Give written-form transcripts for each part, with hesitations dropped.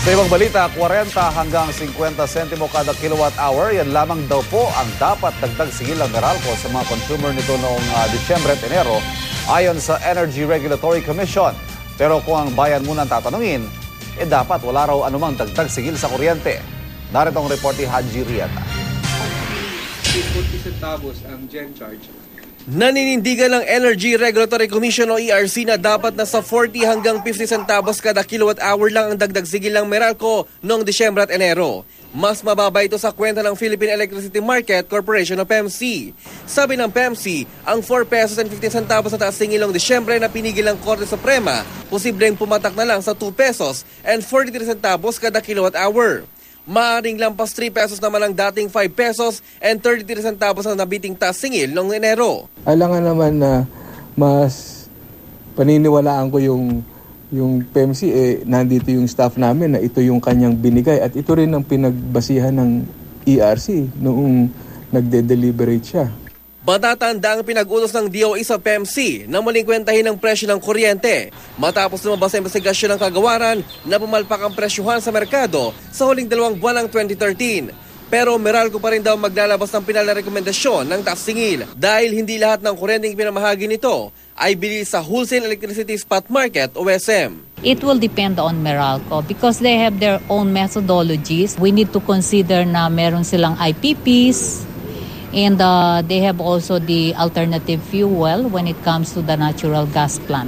Sa ibang balita, 40 hanggang 50 sentimo kada kilowatt hour, yan lamang daw po ang dapat dagdag singil ng Meralco sa mga consumer nito noong Disyembre at Enero ayon sa Energy Regulatory Commission. Pero kung ang bayan muna ang tatanungin, dapat wala raw anumang dagdag singil sa kuryente. Narito ang report ni Haji Rieta. 40 centavos ang gen charge. Naninindigan ng Energy Regulatory Commission o ERC na dapat nasa 40 hanggang 50 centavos kada kilowatt hour lang ang dagdag sigil ng Meralco noong Disyembre at Enero. Mas mababa ito sa kwenta ng Philippine Electricity Market Corporation o PEMC. Sabi ng PEMC, ang 4 pesos and 15 centavos na taas singil noong Disyembre na pinigil ng Korte Suprema, posibleng pumatak na lang sa 2 pesos and 43 centavos kada kilowatt hour. Maaring lampas 3 pesos naman ang dating 5 pesos and 33 centavos ang nabiting taas singil noong Enero. Alangan naman na mas paniniwalaan ko yung PEMC, nandito yung staff namin na ito yung kanyang binigay at ito rin ang pinagbasihan ng ERC noong nagde-deliberate siya. Matatanda ang pinag-utos ng DOE sa PEMC na muling kwentahin ang presyo ng kuryente matapos lumabas sa investigasyon ng kagawaran na pumalpak ang presyuhan sa merkado sa huling 2 buwan ng 2013. Pero Meralco pa rin daw maglalabas ng pinal na rekomendasyon ng taas singil dahil hindi lahat ng kuryenteng pinamahagi nito ay bili sa Wholesale Electricity Spot Market o SM. It will depend on Meralco because they have their own methodologies. We need to consider na meron silang IPPs, and they have also the alternative fuel when it comes to the natural gas plant.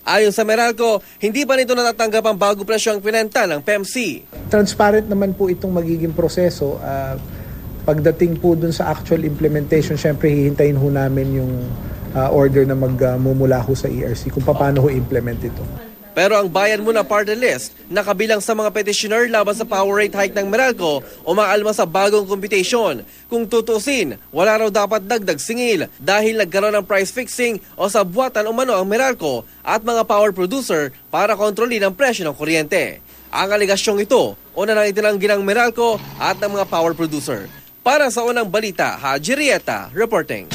Ayon sa Meralco, hindi pa nito natatanggap ang bago presyo ang pinenta ng PEMC. Transparent naman po itong magiging proseso. Pagdating po dun sa actual implementation, syempre hihintayin ho namin yung order na magmumula ho sa ERC kung paano ho implement ito. Pero ang bayan muna party list na kabilang sa mga petitioner laban sa power rate hike ng Meralco umaalma sa bagong computation. Kung tutusin, wala raw dapat dagdag singil dahil nagkaroon ng price fixing o sabuatan umano ang Meralco at mga power producer para kontrolin ang presyo ng kuryente. Ang aligasyong ito, una nang itinanggi ng Meralco at ng mga power producer. Para sa unang balita, Haji Rieta, reporting.